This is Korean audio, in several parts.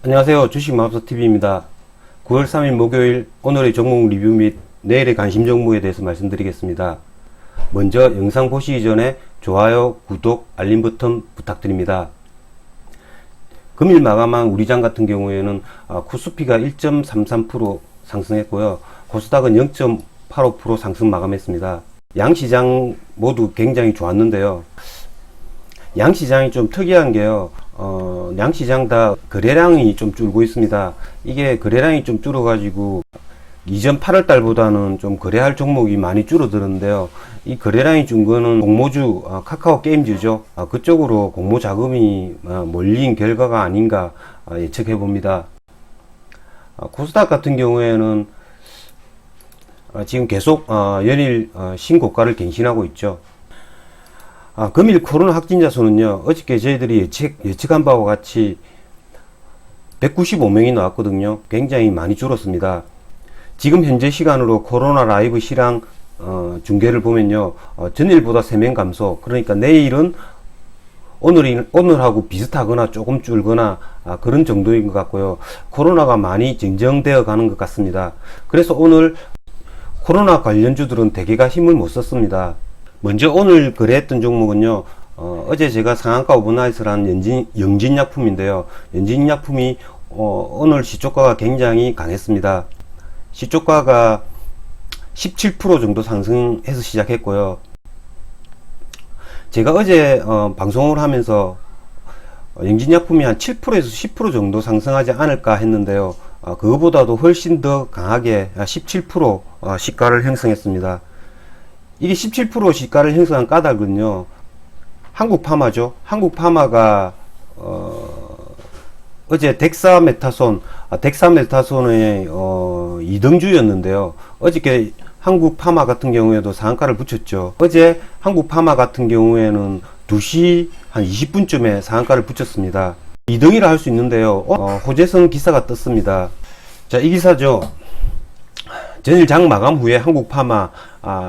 안녕하세요. 주식마법사TV입니다. 9월 3일 목요일 오늘의 종목 리뷰 및 내일의 관심 종목에 대해서 말씀드리겠습니다. 먼저 영상 보시기 전에 좋아요, 구독, 알림 버튼 부탁드립니다. 금일 마감한 우리장 같은 경우에는 코스피가 1.33% 상승했고요. 코스닥은 0.85% 상승 마감했습니다. 양시장 모두 굉장히 좋았는데요. 양시장이 좀 특이한 게요. 양시장 다 거래량이 좀 줄고 있습니다. 이게 거래량이 좀 줄어가지고 이전 8월 달보다는 좀 거래할 종목이 많이 줄어드는데요. 이 거래량이 준 거는 공모주, 카카오 게임즈죠. 그쪽으로 공모 자금이 몰린 결과가 아닌가 예측해 봅니다. 코스닥 같은 경우에는 지금 계속 연일 신고가를 갱신하고 있죠. 금일 코로나 확진자 수는요, 어저께 저희들이 예측한 바와 같이 195명이 나왔거든요. 굉장히 많이 줄었습니다. 지금 현재 시간으로 코로나 라이브 실황 중계를 보면요, 전일보다 3명 감소. 그러니까 내일은 오늘하고 비슷하거나 조금 줄거나 그런 정도인 것 같고요. 코로나가 많이 진정되어 가는 것 같습니다. 그래서 오늘 코로나 관련주들은 대개가 힘을 못 썼습니다. 먼저 오늘 거래했던 종목은요, 어제 제가 상한가 오버나이트를 한 영진약품인데요. 영진약품이 오늘 시초가가 굉장히 강했습니다. 시초가가 17% 정도 상승해서 시작했고요. 제가 어제 방송을 하면서 영진약품이 한 7%에서 10% 정도 상승하지 않을까 했는데요. 그거보다도 훨씬 더 강하게 17% 시가를 형성했습니다. 이게 17% 시가를 형성한 까닭은요, 한국파마죠. 한국파마가 어제 덱사메타손의 2등주였는데요. 어저께 한국파마 같은 경우에도 상한가를 붙였죠. 어제 한국파마 같은 경우에는 2시 한 20분쯤에 상한가를 붙였습니다. 2등이라 할 수 있는데요. 호재성 기사가 떴습니다. 자, 이 기사죠. 전일 장 마감 후에 한국파마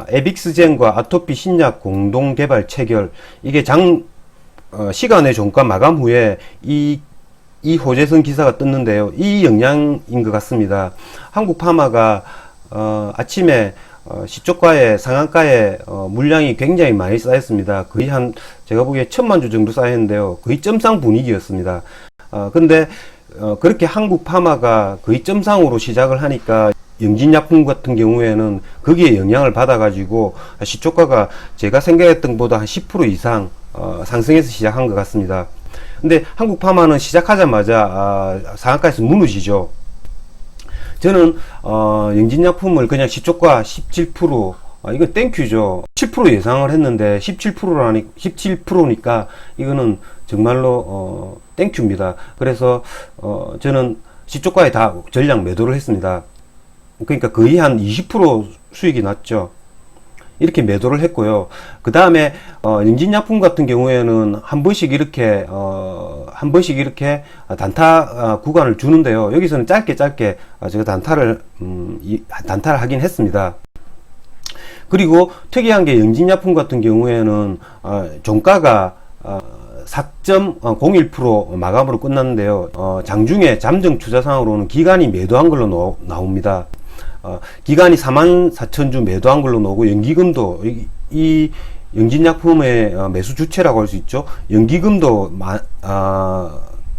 에빅스젠과 아토피 신약 공동 개발 체결, 이게 시간의 종가 마감 후에 이 호재성 기사가 떴는데요. 이 영향인 것 같습니다. 한국파마가 아침에 시초가에 상한가에 물량이 굉장히 많이 쌓였습니다. 거의 제가 보기에 1000만 주 정도 쌓였는데요. 거의 점상 분위기였습니다. 근데 그렇게 한국파마가 거의 점상으로 시작을 하니까 영진약품 같은 경우에는 거기에 영향을 받아 가지고 시초가가 제가 생각했던 것보다 한 10% 이상 상승해서 시작한 것 같습니다. 근데 한국파마는 시작하자마자 상한가에서 무너지죠. 저는 영진약품을 그냥 시초가 17%, 이거 땡큐죠. 7% 예상을 했는데 17%니까 이거는 정말로 땡큐입니다. 그래서 저는 시초가에 다 전량 매도를 했습니다. 그러니까 거의 한 20% 수익이 났죠. 이렇게 매도를 했고요. 그 다음에 영진약품 같은 경우에는 한 번씩 이렇게 단타 구간을 주는데요. 여기서는 짧게 제가 단타를 하긴 했습니다. 그리고 특이한 게 영진약품 같은 경우에는 종가가 4.01% 마감으로 끝났는데요. 장중에 잠정 투자상으로는 기관이 매도한 걸로 나옵니다. 기간이 44,000주 매도한 걸로 나오고, 연기금도 이 영진약품의 매수 주체라고 할 수 있죠. 연기금도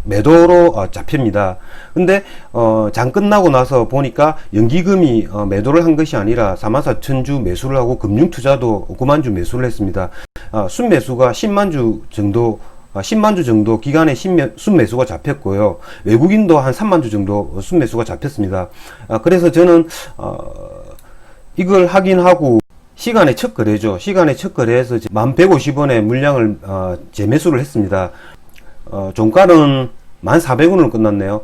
매도로 잡힙니다. 근데 장 끝나고 나서 보니까 연기금이 매도를 한 것이 아니라 44,000주 매수를 하고, 금융투자도 9만 주 매수를 했습니다. 순매수가 10만 주 정도 기간에 순매수가 잡혔고요. 외국인도 한 3만 주 정도 순매수가 잡혔습니다. 그래서 저는 이걸 확인하고 시간의 첫 거래죠. 시간의 첫 거래에서 1150원의 물량을 재매수를 했습니다. 종가는 1400원으로 끝났네요.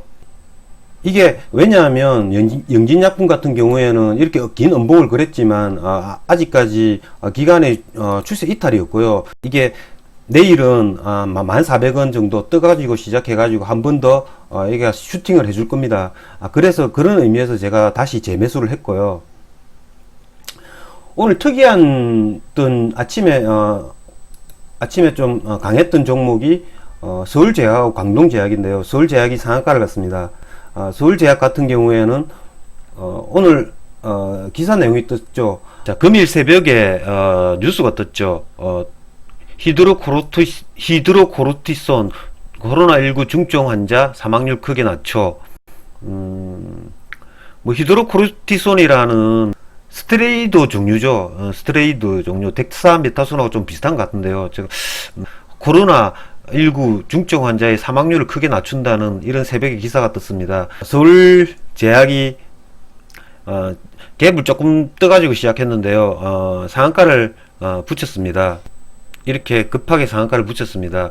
이게 왜냐하면 영진약품 같은 경우에는 이렇게 긴 음봉을 그랬지만 아직까지 기간의 추세 이탈이었고요. 이게 내일은 1400원 정도 떠가지고 시작해가지고 한 번 더 여기가 슈팅을 해줄 겁니다. 그래서 그런 의미에서 제가 다시 재매수를 했고요. 오늘 특이한 아침에 좀 강했던 종목이 서울제약하고 광동제약인데요. 서울제약이 상한가를 갔습니다. 서울제약 같은 경우에는 오늘 기사 내용이 떴죠. 자, 금일 새벽에 뉴스가 떴죠. 히드로코르티손 코로나19 중증 환자 사망률 크게 낮춰. 뭐 히드로코르티손이라는 스테로이드 종류죠. 스테로이드 종류 덱사메타손하고 좀 비슷한 것 같은데요. 제가 코로나19 중증 환자의 사망률을 크게 낮춘다는 이런 새벽에 기사가 떴습니다. 서울제약이 갭을 조금 떠가지고 시작했는데요. 상한가를 붙였습니다. 이렇게 급하게 상한가를 붙였습니다.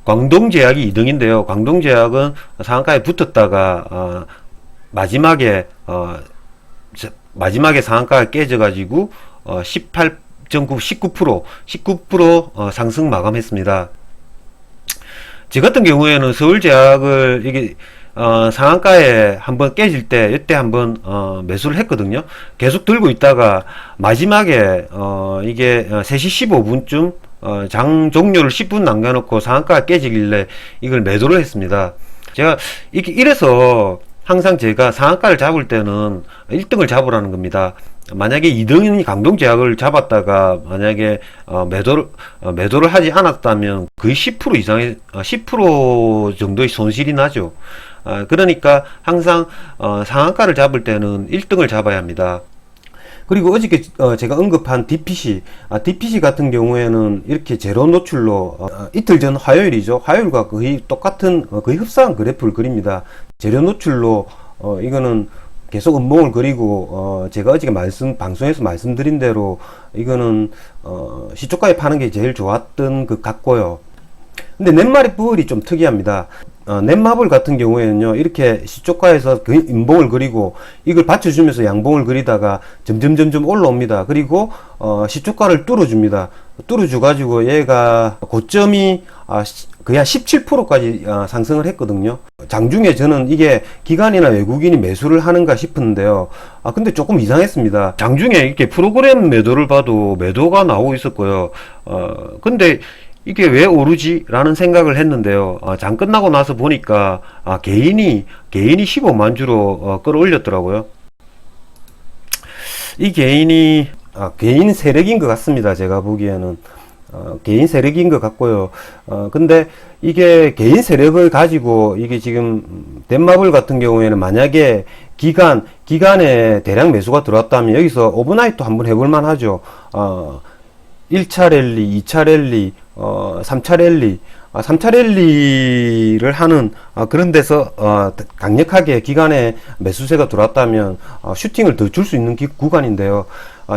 광동제약이 2등인데요. 광동제약은 상한가에 붙었다가 마지막에 상한가가 깨져가지고 19% 상승 마감했습니다. 저 같은 경우에는 서울제약을 이게 상한가에 한번 깨질 때 이때 한번 매수를 했거든요. 계속 들고 있다가 마지막에 이게 3시 15분쯤 장 종료를 10분 남겨놓고 상한가가 깨지길래 이걸 매도를 했습니다. 제가 이래서 항상 제가 상한가를 잡을 때는 1등을 잡으라는 겁니다. 만약에 2등이 광동제약을 잡았다가 만약에 매도를 하지 않았다면 거의 10% 이상의 10% 정도의 손실이 나죠. 그러니까 항상 상한가를 잡을 때는 1등을 잡아야 합니다. 그리고 어저께 제가 언급한 DPC 같은 경우에는 이렇게 제로 노출로 이틀 전 화요일이죠. 화요일과 거의 똑같은 거의 흡사한 그래프를 그립니다. 제로 노출로 이거는 계속 음봉을 그리고 제가 어저께 방송에서 말씀드린 대로 이거는 시초가에 파는 게 제일 좋았던 것 같고요. 근데 넷마블 부분이 좀 특이합니다. 넷마블 같은 경우에는요, 이렇게 시초가에서 음봉을 그리고 이걸 받쳐주면서 양봉을 그리다가 점점 올라옵니다. 그리고 시초가를 뚫어줍니다. 뚫어줘가지고 얘가 고점이 거의 한 17%까지 상승을 했거든요. 장중에 저는 이게 기관이나 외국인이 매수를 하는가 싶었는데요. 근데 조금 이상했습니다. 장중에 이렇게 프로그램 매도를 봐도 매도가 나오고 있었고요. 근데 이게 왜 오르지? 라는 생각을 했는데요. 장 끝나고 나서 보니까 개인이 15만 주로 끌어올렸더라고요. 이 개인 세력인 것 같습니다. 제가 보기에는 개인 세력인 것 같고요. 근데 이게 개인 세력을 가지고 이게 지금 넷마블 같은 경우에는 만약에 기간에 대량 매수가 들어왔다면 여기서 오버나이트 한번 해볼 만하죠. 1차 랠리, 2차 랠리, 3차 랠리, 3차 랠리를 하는 그런 데서 강력하게 기간에 매수세가 들어왔다면 슈팅을 더 줄 수 있는 구간인데요.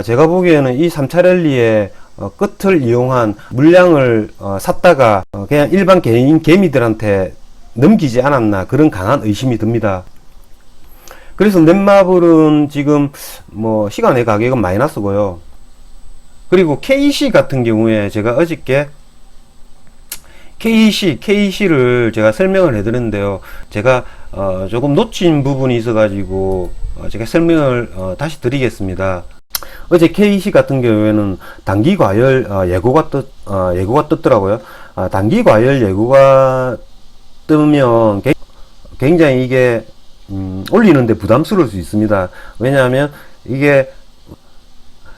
제가 보기에는 이 3차 랠리의 끝을 이용한 물량을 샀다가 그냥 일반 개미들한테 넘기지 않았나 그런 강한 의심이 듭니다. 그래서 넷마블은 지금 뭐 시간의 가격은 마이너스고요. 그리고 KC 같은 경우에 제가 어저께 KC를 제가 설명을 해드렸는데요. 제가 조금 놓친 부분이 있어가지고 제가 설명을 다시 드리겠습니다. 어제 KC 같은 경우에는 단기 과열 예고가 떴더라고요. 단기 과열 예고가 뜨면 굉장히 이게 올리는데 부담스러울 수 있습니다. 왜냐하면 이게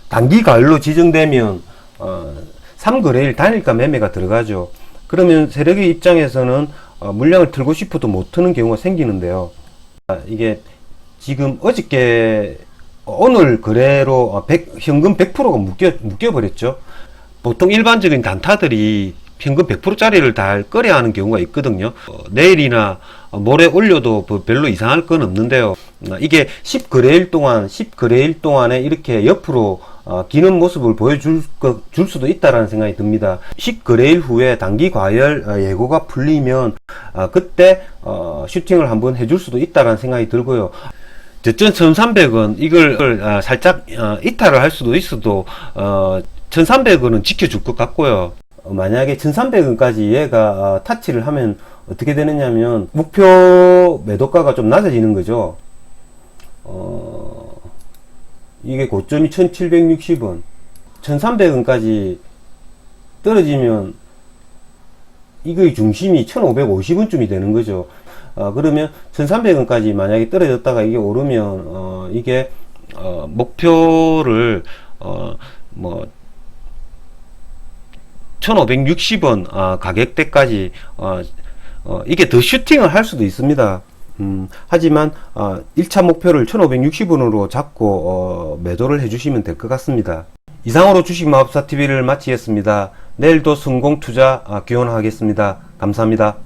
단기 과열로 지정되면 3거래일 단일가 매매가 들어가죠. 그러면 세력의 입장에서는 물량을 틀고 싶어도 못 트는 경우가 생기는데요. 이게 지금 어저께 오늘 거래로 현금 100%가 묶여버렸죠. 보통 일반적인 단타들이 현금 100%짜리를 다 꺼려야 하는 경우가 있거든요. 내일이나 모레 올려도 별로 이상할 건 없는데요. 이게 10거래일 동안에 이렇게 옆으로 기는 모습을 보여줄 수도 있다라는 생각이 듭니다. 10거래일 후에 단기 과열 예고가 풀리면 그때 슈팅을 한번 해줄 수도 있다라는 생각이 들고요. 저점 1300원 이걸 살짝 이탈을 할 수도 있어도 1300원은 지켜줄 것 같고요. 만약에 1300원까지 얘가 타치를 하면 어떻게 되느냐면 목표 매도가가 좀 낮아지는 거죠. 이게 고점이 1760원 1300원까지 떨어지면 이거의 중심이 1550원쯤이 되는 거죠. 그러면 1300원까지 만약에 떨어졌다가 이게 오르면 이게 목표를 뭐 1560원 가격대까지 이게 더 슈팅을 할 수도 있습니다. 하지만 1차 목표를 1560원으로 잡고 매도를 해주시면 될 것 같습니다. 이상으로 주식마법사TV를 마치겠습니다. 내일도 성공투자 기원하겠습니다. 감사합니다.